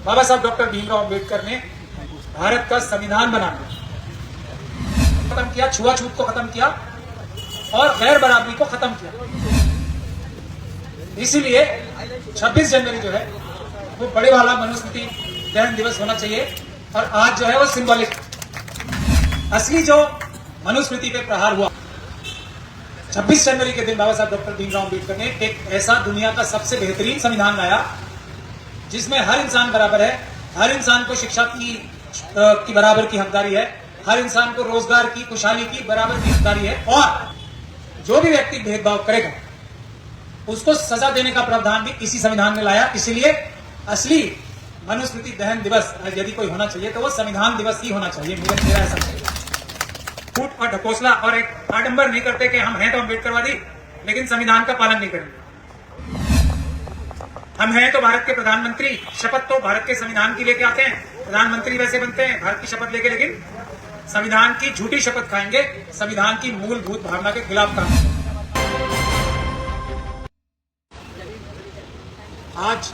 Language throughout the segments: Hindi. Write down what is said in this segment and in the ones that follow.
बाबा साहब डॉक्टर भीमराव अम्बेडकर ने भारत का संविधान बनाना खत्म किया, छुआछूत को खत्म किया और गैर बराबरी को खत्म किया। इसीलिए 26 जनवरी जो है वो बड़े वाला मनुस्मृति दहन दिवस होना चाहिए और आज जो है वो सिंबॉलिक असली जो मनुस्मृति पे प्रहार हुआ 26 जनवरी के दिन बाबा साहब डॉक्टर भीमराव अम्बेडकर ने एक ऐसा दुनिया का सबसे बेहतरीन संविधान लाया जिसमें हर इंसान बराबर है, हर इंसान को शिक्षा की बराबर की हकदारी है, हर इंसान को रोजगार की, खुशहाली की बराबर की हकदारी है और जो भी व्यक्ति भेदभाव करेगा उसको सजा देने का प्रावधान भी इसी संविधान में लाया। इसलिए असली मनुस्मृति दहन दिवस यदि कोई होना चाहिए तो वो संविधान दिवस ही होना चाहिए। मेरा ऐसा फूट और ढकोसला और एक आडंबर नहीं करते कि हम हैं तो अम्बेडकरवादी लेकिन संविधान का पालन नहीं करेंगे। हम हैं तो भारत के प्रधानमंत्री, शपथ तो भारत के संविधान की लेके आते हैं, प्रधानमंत्री वैसे बनते हैं भारत की शपथ लेके, लेकिन संविधान की झूठी शपथ खाएंगे, संविधान की मूलभूत भावना के खिलाफ काम। आज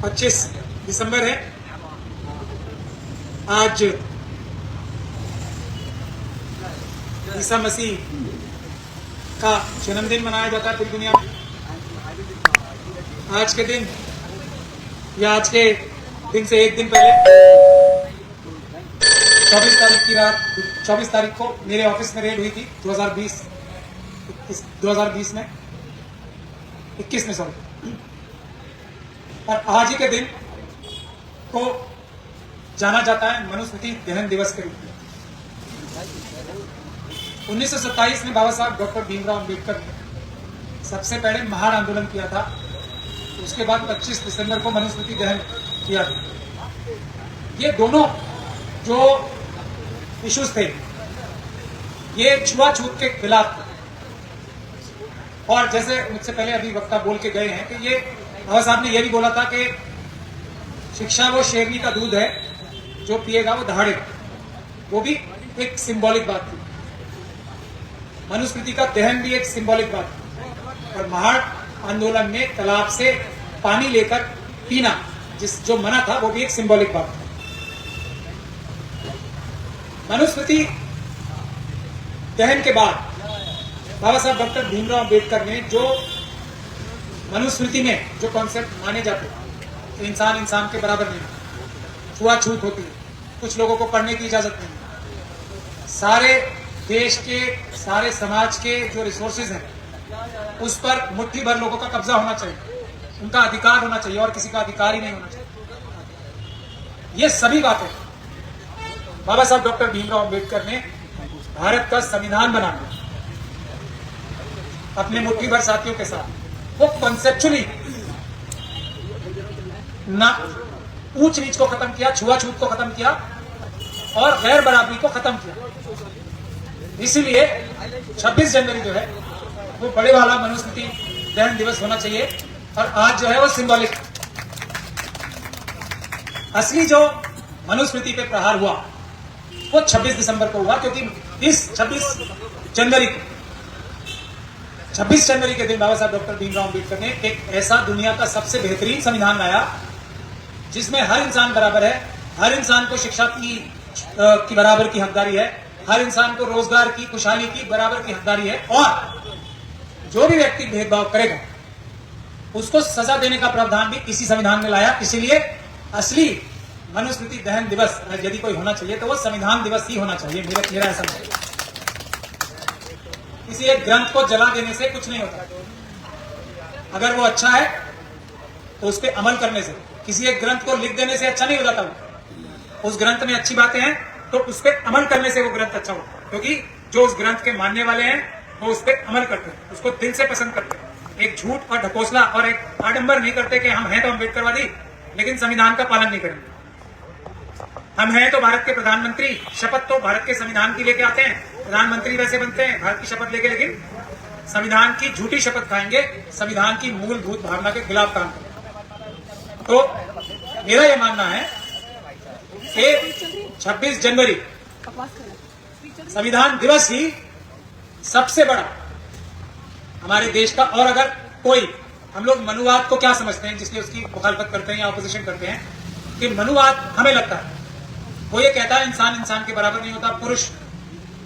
पच्चीस दिसंबर है। आज ईसा मसीह का जन्मदिन मनाया जाता है पूरी दुनिया में। आज के दिन या आज के दिन से एक दिन पहले 24 तारीख की रात 24 तारीख को मेरे ऑफिस में रेड हुई थी 2020 में 21 में सॉरी। और आज ही के दिन को जाना जाता है मनुस्मृति दहन दिवस के रूप में। 1927 में बाबा साहब डॉक्टर भीमराव अम्बेडकर ने सबसे पहले महान आंदोलन किया था, उसके बाद 25 दिसंबर को मनुस्मृति दहन किया था। ये दोनों जो इश्यूज थे ये छुआछूत के खिलाफ थे। और जैसे मुझसे पहले अभी वक्ता बोल के गए हैं कि ये बाबा साहब ने यह भी बोला था कि शिक्षा वो शेरनी का दूध है, जो पिएगा वो दहाड़ेगा। वो भी एक सिंबॉलिक बात थी। मनुस्मृति का दहन भी एक सिंबॉलिक बात थी। और महान आंदोलन में तालाब से पानी लेकर पीना जो मना था वो भी एक सिंबॉलिक बात थी। मनुस्मृति दहन के बाद बाबा साहब डॉक्टर भीमराव अम्बेडकर ने जो मनुस्मृति में जो कॉन्सेप्ट माने जाते हैं, इंसान इंसान के बराबर नहीं, छुआछूत होती है, कुछ लोगों को पढ़ने की इजाजत नहीं, सारे देश के सारे समाज के जो रिसोर्सेज हैं उस पर मुट्ठी भर लोगों का कब्जा होना चाहिए, उनका अधिकार होना चाहिए और किसी का अधिकार ही नहीं होना चाहिए। ये सभी बातें बाबा साहब डॉक्टर भीमराव अम्बेडकर ने भारत का संविधान बनाना अपने मुट्ठी भर साथियों के साथ, वो कॉन्सेप्चुअली ना ऊंच नीच को खत्म किया, छुआछूत को खत्म किया और गैर बराबरी को खत्म किया। इसीलिए 26 जनवरी जो है वो बड़े वाला मनुस्मृति दहन दिवस होना चाहिए और आज जो है वो सिंबॉलिक असली जो मनुस्मृति पे प्रहार हुआ वो 26 दिसंबर को हुआ, क्योंकि इस 26 जनवरी के दिन बाबा साहब डॉक्टर भीमराव अम्बेडकर ने एक ऐसा दुनिया का सबसे बेहतरीन संविधान लाया जिसमें हर इंसान बराबर है, हर इंसान को शिक्षा की बराबर की हकदारी है, हर इंसान को रोजगार की, खुशहाली की बराबर की हकदारी है और जो भी व्यक्ति भेदभाव करेगा उसको सजा देने का प्रावधान भी इसी संविधान में लाया। इसलिए असली मनुस्मृति दहन दिवस यदि कोई होना चाहिए तो वो संविधान दिवस ही होना चाहिए। मेरा ऐसा है। किसी एक ग्रंथ को जला देने से कुछ नहीं होता। अगर वो अच्छा है तो उस पर अमल करने से, किसी एक ग्रंथ को लिख देने से अच्छा नहीं हो जाता। उस ग्रंथ में अच्छी बातें हैं तो उस पर अमल करने से वो ग्रंथ अच्छा होता है, क्योंकि जो उस ग्रंथ के मानने वाले हैं वो उस पर अमल करते हैं, उसको दिल से पसंद करते हैं। एक झूठ और ढकोसला और एक आडंबर नहीं करते कि हम हैं तो अम्बेडकरवादी लेकिन संविधान का पालन नहीं करेंगे। हम हैं तो भारत के प्रधानमंत्री, शपथ तो भारत के संविधान की लेके आते हैं, प्रधानमंत्री वैसे बनते हैं भारत की शपथ लेके, लेकिन संविधान की झूठी शपथ खाएंगे, संविधान की मूलभूत भावना के खिलाफ काम करेंगे। तो मेरा यह मानना है कि 26 जनवरी संविधान दिवस ही सबसे बड़ा हमारे देश का। और अगर कोई, हम लोग मनुवाद को क्या समझते हैं, जिसलिए उसकी मुखालफत करते हैं या ऑपोजिशन करते हैं, कि मनुवाद हमें लगता है वो ये कहता है इंसान इंसान के बराबर नहीं होता, पुरुष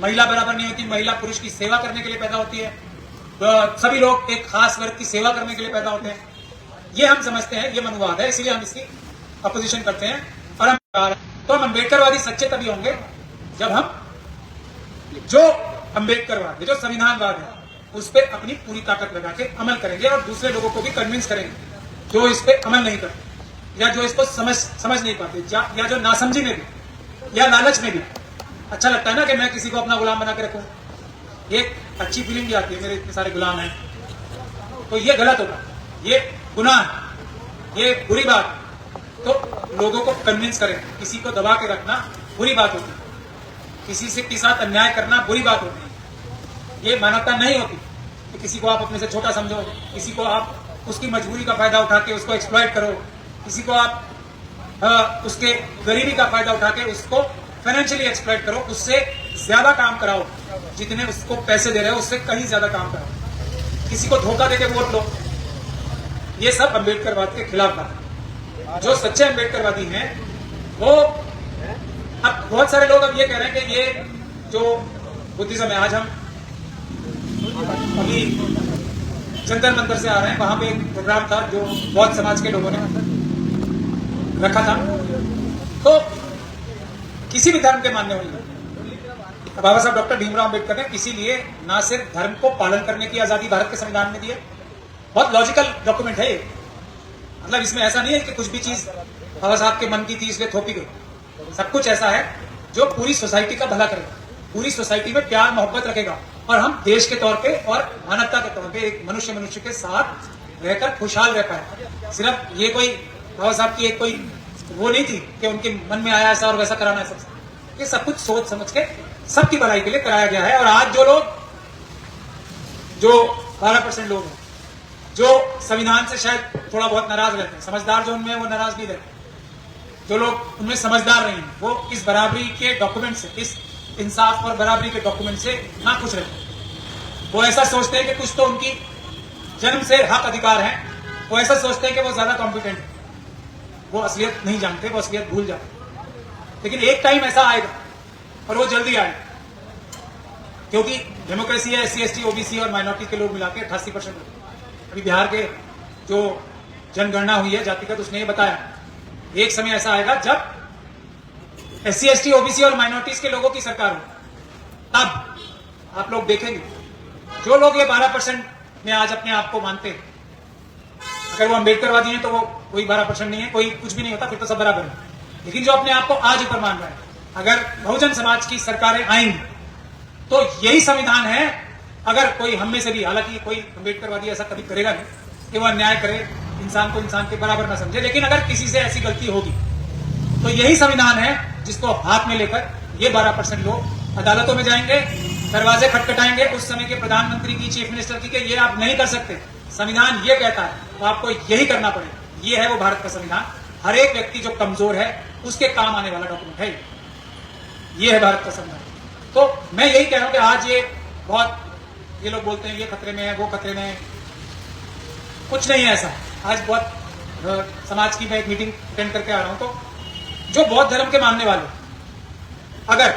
महिला बराबर नहीं होती, महिला पुरुष की सेवा करने के लिए पैदा होती है, तो सभी लोग एक खास वर्ग की सेवा करने के लिए पैदा होते हैं। ये हम समझते हैं, ये मनुवाद है, इसलिए हम इसकी अपोजिशन करते हैं। और हम अम्बेडकरवादी सच्चे तभी होंगे जब हम जो अम्बेडकरवाद है, जो संविधानवाद है, उस पर अपनी पूरी ताकत लगा के अमल करेंगे और दूसरे लोगों को भी कन्विंस करेंगे जो इस पे अमल नहीं करते या जो इसको समझ नहीं पाते या जो नासमझी में भी या लालच में भी अच्छा लगता है ना कि मैं किसी को अपना गुलाम बना के रखूं, एक अच्छी फीलिंग भी आती है, मेरे इतने सारे गुलाम हैं, तो ये गलत होगा, ये गुनाह है, ये बुरी बात। तो लोगों को कन्विंस करें, किसी को दबा के रखना बुरी बात होती है, किसी से के साथ अन्याय करना बुरी बात होती है, ये मानवता नहीं होती कि किसी को आप अपने से छोटा समझो, किसी को आप उसकी मजबूरी का फायदा उठा के उसको एक्सप्लॉइट करो, किसी को आप उसके गरीबी का फायदा उठा के उसको फाइनेंशियली एक्सप्लॉइट करो, उससे ज्यादा काम कराओ, जितने उसको पैसे दे रहे हो उससे कहीं ज्यादा काम कराओ, किसी को धोखा देके वोट लो, ये सब अम्बेडकरवाद के खिलाफ बात है। जो सच्चे अम्बेडकरवादी हैं वो, अब बहुत सारे लोग अब ये कह रहे हैं कि ये जो बुद्धिज्म है, आज हम अभी जंतर मंतर से आ रहे हैं, वहां पे एक प्रोग्राम था जो बौद्ध समाज के लोगों ने रखा था, तो किसी भी धर्म के मानने वाले बाबा साहब डॉक्टर भीमराव अम्बेडकर ने इसीलिए ना सिर्फ धर्म को पालन करने की आजादी भारत के संविधान में दी है, बहुत लॉजिकल डॉक्यूमेंट है ये, मतलब इसमें ऐसा नहीं है कि कुछ भी चीज बाबा साहब के मन की थी इसलिए थोपी गई, सब कुछ ऐसा है जो पूरी सोसाइटी का भला करेगा, पूरी सोसाइटी में प्यार मोहब्बत रखेगा और हम देश के तौर पे और मानवता के तौर पे एक मनुष्य के साथ रहकर खुशहाल रह पाए। सिर्फ ये कोई बाबा साहब की एक कोई वो नहीं थी कि उनके मन में आया ऐसा और वैसा कराना है, सब ये सब कुछ सोच समझ के सबकी भलाई के लिए कराया गया है। और आज जो लोग, जो 12% लोग हैं जो संविधान से शायद थोड़ा बहुत नाराज रहते हैं, समझदार जो उनमें वो नाराज नहीं रहते, जो लोग उनमें समझदार नहीं हैं वो इस बराबरी के डॉक्यूमेंट से, इस इंसाफ और बराबरी के डॉक्यूमेंट से ना खुश रहते हैं। वो ऐसा सोचते हैं कि कुछ तो उनकी जन्म से हक अधिकार है, वो ऐसा सोचते हैं कि वो ज्यादा कॉम्पिटेंट है, वो असलियत नहीं जानते, वो असलियत भूल जाते। लेकिन एक टाइम ऐसा आएगा और वो जल्दी आएगा, क्योंकि डेमोक्रेसी है, SC ST OBC और माइनॉरिटी के लोग मिला के 88%। अभी बिहार के जो जनगणना हुई है जातिगत, उसने ये बताया एक समय ऐसा आएगा जब SC ST OBC और माइनॉरिटीज के लोगों की सरकार हो, तब आप लोग देखेंगे जो लोग ये 12% में आज अपने आप को मानते हैं, अगर वो अम्बेडकरवादी हैं तो वो कोई 12% नहीं है, कोई कुछ भी नहीं होता, फिर तो सब बराबर है। लेकिन जो अपने आप को आज ऊपर मान रहा है, अगर बहुजन समाज की सरकारें आएंगी तो यही संविधान है। अगर कोई हम में से भी, हालांकि कोई अम्बेडकरवादी ऐसा कभी करेगा नहीं कि वो अन्याय करे, इंसान को इंसान के बराबर ना समझे, लेकिन अगर किसी से ऐसी गलती होगी तो यही संविधान है जिसको हाथ में लेकर ये 12% लोग अदालतों में जाएंगे, दरवाजे खटखटाएंगे उस समय के प्रधानमंत्री की, चीफ मिनिस्टर की, कि ये आप नहीं कर सकते, संविधान ये कहता है तो आपको यही करना पड़ेगा। ये है वो भारत का संविधान, हर एक व्यक्ति जो कमजोर है उसके काम आने वाला डॉक्यूमेंट है, ये है भारत का संविधान। तो मैं यही कह रहा हूं कि आज ये बहुत, ये लोग बोलते हैं ये खतरे में है, वो खतरे में है, कुछ नहीं है ऐसा। आज बहुत समाज की मैं एक मीटिंग अटेंड करके आ रहा हूं, तो जो बौद्ध धर्म के मानने वाले, अगर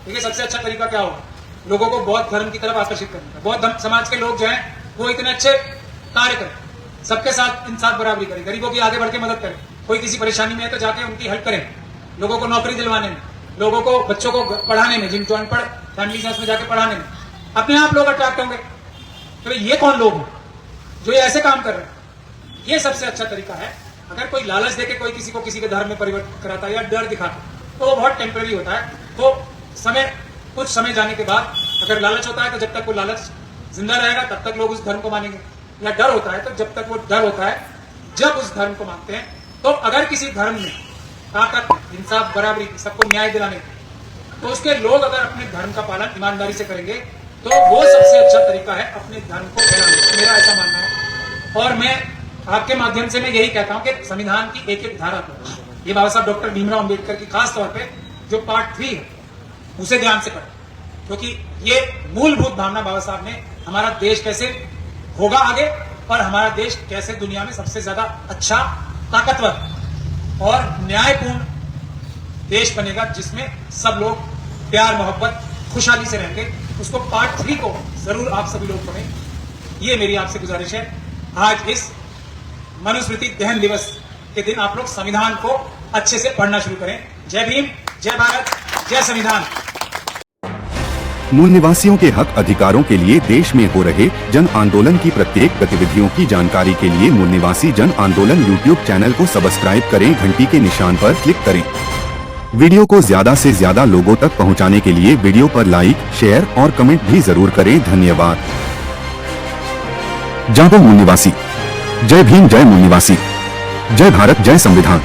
देखिए सबसे अच्छा तरीका क्या होगा लोगों को बौद्ध धर्म की तरफ आकर्षित करने का, बौद्ध समाज के लोग जो हैं वो इतने अच्छे कार्य करें, सबके साथ इंसाफ बराबरी करें, गरीबों की आगे बढ़ के मदद करें, कोई किसी परेशानी में है तो जाके उनकी हेल्प करें, लोगों को नौकरी दिलवाने में, लोगों को, बच्चों को पढ़ाने में, जिन जो अनपढ़ फैमिलीज है उसमें जाके पढ़ाने में, अपने आप लोग अट्रैक्ट होंगे। तो ये कौन लोग हैं जो ये ऐसे काम कर रहे हैं? ये सबसे अच्छा तरीका है। अगर कोई लालच देके कोई किसी को किसी के धर्म में परिवर्तित कराता है या डर दिखाता तो वो बहुत टेम्परेरी होता है। तो कुछ समय जाने के बाद अगर लालच होता है तो जब तक वो लालच जिंदा रहेगा तब तक लोग उस धर्म को मानेंगे, या डर होता है तो जब तक वो डर होता है, जब उस धर्म को मानते हैं। तो अगर किसी धर्म में ताकत, इंसाफ, बराबरी, सबको न्याय दिलाने की, तो उसके लोग अगर अपने धर्म का पालन ईमानदारी से करेंगे तो वो सबसे अच्छा तरीका है अपने धर्म को फैलाने का, मेरा ऐसा मानना है। और मैं आपके माध्यम से मैं यही कहता हूं कि संविधान की एक एक धारा को, ये बाबा साहब डॉक्टर भीमराव अम्बेडकर की खास तौर पे जो पार्ट 3 है उसे ध्यान से पढ़ें। क्योंकि ये मूलभूत भावना बाबा साहब ने हमारा देश कैसे होगा आगे और हमारा देश कैसे दुनिया में सबसे ज्यादा अच्छा, ताकतवर और न्यायपूर्ण देश बनेगा, जिसमें सब लोग प्यार मोहब्बत खुशहाली से रहेंगे, उसको पार्ट 3 को जरूर आप सभी लोग पढ़ें। ये मेरी आपसे गुजारिश है। आज इस मनुस्मृति दहन दिवस के दिन आप लोग संविधान को अच्छे से पढ़ना शुरू करें। जय भीम, जय भारत, जय संविधान। मूल निवासियों के हक अधिकारों के लिए देश में हो रहे जन आंदोलन की प्रत्येक गतिविधियों की जानकारी के लिए मूल निवासी जन आंदोलन YouTube चैनल को सब्सक्राइब करें, घंटी के निशान पर क्लिक करें। वीडियो को ज्यादा से ज्यादा लोगों तक पहुंचाने के लिए वीडियो पर लाइक, शेयर और कमेंट भी जरूर करें। धन्यवाद। जय मूल निवासी, जय भीम, जय मूल निवासी, जय भारत, जय संविधान।